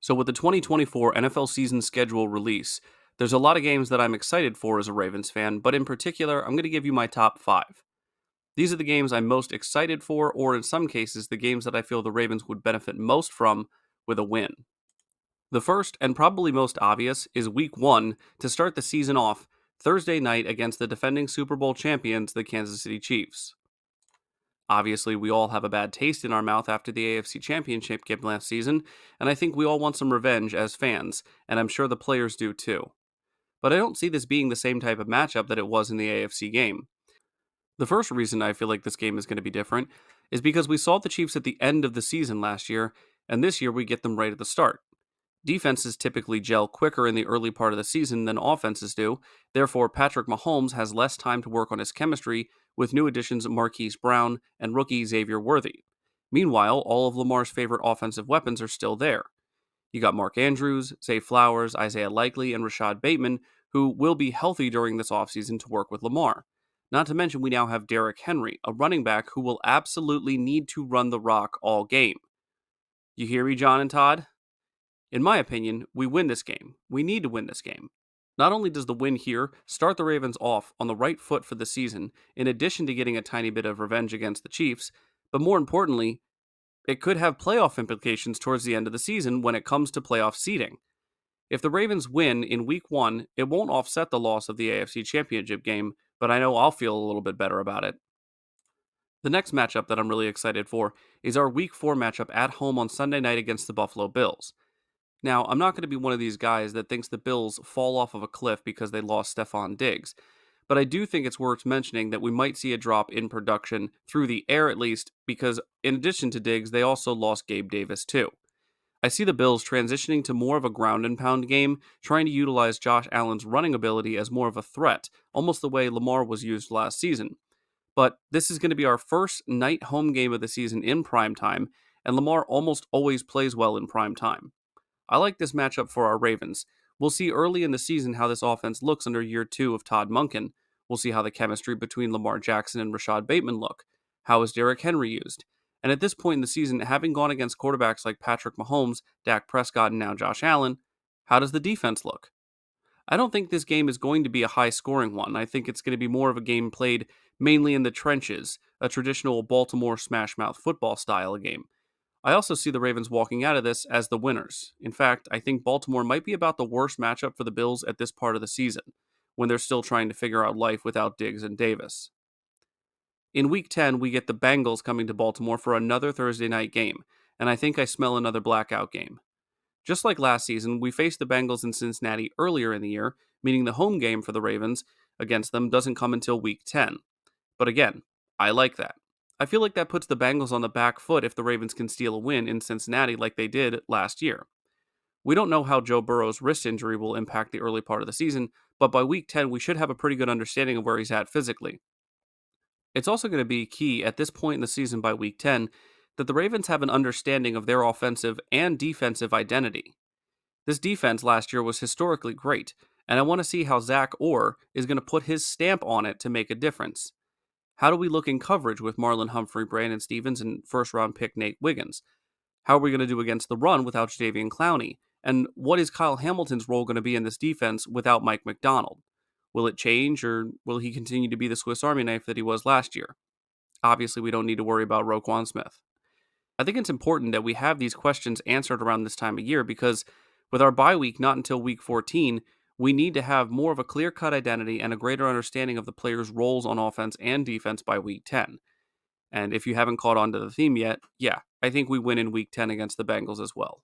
So, with the 2024 NFL season schedule release, there's a lot of games that I'm excited for as a Ravens fan, but in particular, I'm going to give you my top five. These are the games I'm most excited for, or in some cases, the games that I feel the Ravens would benefit most from with a win. The first, and probably most obvious, is Week 1 to start the season off Thursday night against the defending Super Bowl champions, the Kansas City Chiefs. Obviously, we all have a bad taste in our mouth after the AFC Championship game last season, and I think we all want some revenge as fans, and I'm sure the players do too. But I don't see this being the same type of matchup that it was in the AFC game. The first reason I feel like this game is going to be different is because we saw the Chiefs at the end of the season last year, and this year we get them right at the start. Defenses typically gel quicker in the early part of the season than offenses do, therefore, Patrick Mahomes has less time to work on his chemistry with new additions Marquise Brown and rookie Xavier Worthy. Meanwhile, all of Lamar's favorite offensive weapons are still there. You got Mark Andrews, Zay Flowers, Isaiah Likely, and Rashad Bateman, who will be healthy during this offseason to work with Lamar. Not to mention, we now have Derrick Henry, a running back who will absolutely need to run the rock all game. You hear me, John and Todd? In my opinion, we win this game. We need to win this game. Not only does the win here start the Ravens off on the right foot for the season, in addition to getting a tiny bit of revenge against the Chiefs, but more importantly, it could have playoff implications towards the end of the season when it comes to playoff seeding. If the Ravens win in Week 1, it won't offset the loss of the AFC Championship game, but I know I'll feel a little bit better about it. The next matchup that I'm really excited for is our Week 4 matchup at home on Sunday night against the Buffalo Bills. Now, I'm not going to be one of these guys that thinks the Bills fall off of a cliff because they lost Stephon Diggs, but I do think it's worth mentioning that we might see a drop in production through the air at least, because in addition to Diggs, they also lost Gabe Davis too. I see the Bills transitioning to more of a ground and pound game, trying to utilize Josh Allen's running ability as more of a threat, almost the way Lamar was used last season. But this is going to be our first night home game of the season in prime time, and Lamar almost always plays well in prime time. I like this matchup for our Ravens. We'll see early in the season how this offense looks under year 2 of Todd Monken. We'll see how the chemistry between Lamar Jackson and Rashad Bateman look. How is Derrick Henry used? And at this point in the season, having gone against quarterbacks like Patrick Mahomes, Dak Prescott, and now Josh Allen, how does the defense look? I don't think this game is going to be a high scoring one. I think it's going to be more of a game played mainly in the trenches, a traditional Baltimore smash mouth football style of game. I also see the Ravens walking out of this as the winners. In fact, I think Baltimore might be about the worst matchup for the Bills at this part of the season, when they're still trying to figure out life without Diggs and Davis. In Week 10, we get the Bengals coming to Baltimore for another Thursday night game, and I think I smell another blackout game. Just like last season, we faced the Bengals in Cincinnati earlier in the year, meaning the home game for the Ravens against them doesn't come until Week 10. But again, I like that. I feel like that puts the Bengals on the back foot if the Ravens can steal a win in Cincinnati like they did last year. We don't know how Joe Burrow's wrist injury will impact the early part of the season, but by Week 10 we should have a pretty good understanding of where he's at physically. It's also going to be key at this point in the season by Week 10 that the Ravens have an understanding of their offensive and defensive identity. This defense last year was historically great, and I want to see how Zach Orr is going to put his stamp on it to make a difference. How do we look in coverage with Marlon Humphrey, Brandon Stevens, and first-round pick Nate Wiggins? How are we going to do against the run without Jadeveon Clowney? And what is Kyle Hamilton's role going to be in this defense without Mike McDonald? Will it change, or will he continue to be the Swiss Army knife that he was last year? Obviously, we don't need to worry about Roquan Smith. I think it's important that we have these questions answered around this time of year because with our bye week not until week 14, we need to have more of a clear-cut identity and a greater understanding of the players' roles on offense and defense by week 10. And if you haven't caught on to the theme yet, yeah, I think we win in week 10 against the Bengals as well.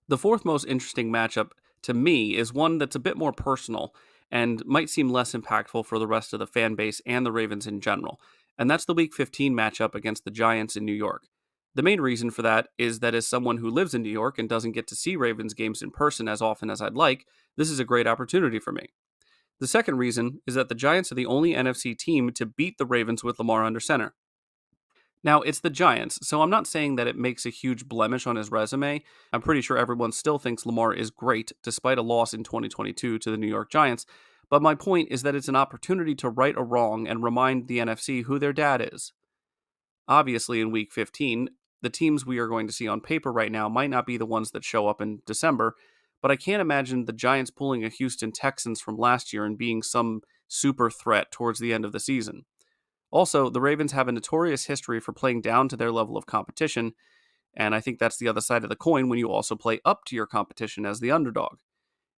The fourth most interesting matchup to me is one that's a bit more personal and might seem less impactful for the rest of the fan base and the Ravens in general, and that's the week 15 matchup against the Giants in New York. The main reason for that is that as someone who lives in New York and doesn't get to see Ravens games in person as often as I'd like, this is a great opportunity for me. The second reason is that the Giants are the only NFC team to beat the Ravens with Lamar under center. Now, it's the Giants, so I'm not saying that it makes a huge blemish on his resume. I'm pretty sure everyone still thinks Lamar is great, despite a loss in 2022 to the New York Giants, but my point is that it's an opportunity to right a wrong and remind the NFC who their dad is. Obviously, in Week 15, The teams we are going to see on paper right now might not be the ones that show up in December, but I can't imagine the Giants pulling a Houston Texans from last year and being some super threat towards the end of the season. Also, the Ravens have a notorious history for playing down to their level of competition, and I think that's the other side of the coin when you also play up to your competition as the underdog.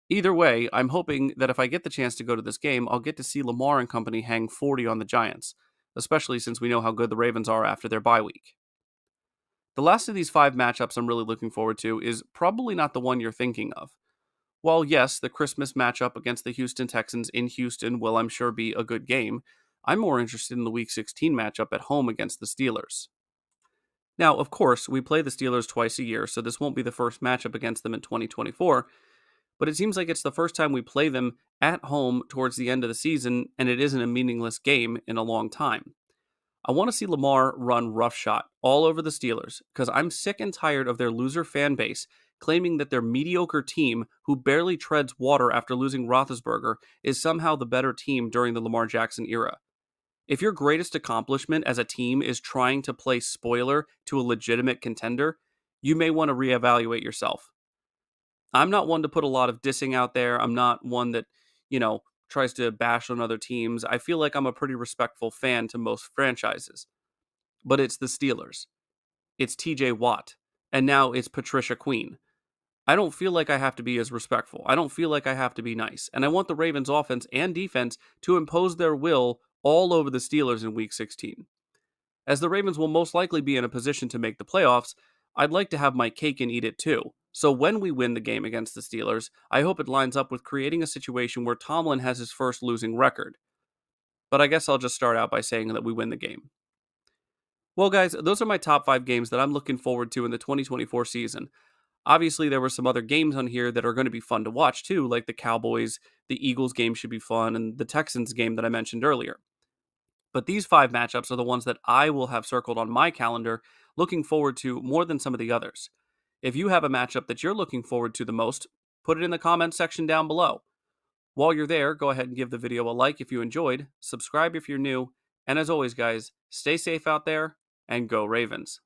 Either way, I'm hoping that if I get the chance to go to this game, I'll get to see Lamar and company hang 40 on the Giants, especially since we know how good the Ravens are after their bye week. The last of these five matchups I'm really looking forward to is probably not the one you're thinking of. While yes, the Christmas matchup against the Houston Texans in Houston will, I'm sure, be a good game, I'm more interested in the Week 16 matchup at home against the Steelers. Now, of course, we play the Steelers twice a year, so this won't be the first matchup against them in 2024, but it seems like it's the first time we play them at home towards the end of the season, and it isn't a meaningless game in a long time. I want to see Lamar run roughshod all over the Steelers because I'm sick and tired of their loser fan base claiming that their mediocre team, who barely treads water after losing Roethlisberger, is somehow the better team during the Lamar Jackson era. If your greatest accomplishment as a team is trying to play spoiler to a legitimate contender, you may want to reevaluate yourself. I'm not one to put a lot of dissing out there. I'm not one that, tries to bash on other teams. I feel like I'm a pretty respectful fan to most franchises. But it's the Steelers. It's TJ Watt. And now it's Patricia Queen. I don't feel like I have to be as respectful. I don't feel like I have to be nice. And I want the Ravens offense and defense to impose their will all over the Steelers in week 16. As the Ravens will most likely be in a position to make the playoffs, I'd like to have my cake and eat it too. So when we win the game against the Steelers, I hope it lines up with creating a situation where Tomlin has his first losing record. But I guess I'll just start out by saying that we win the game. Well, guys, those are my top 5 games that I'm looking forward to in the 2024 season. Obviously, there were some other games on here that are going to be fun to watch too, like the Cowboys, the Eagles game should be fun, and the Texans game that I mentioned earlier. But these 5 matchups are the ones that I will have circled on my calendar, looking forward to more than some of the others. If you have a matchup that you're looking forward to the most, put it in the comments section down below. While you're there, go ahead and give the video a like if you enjoyed, subscribe if you're new, and as always, guys, stay safe out there and go Ravens.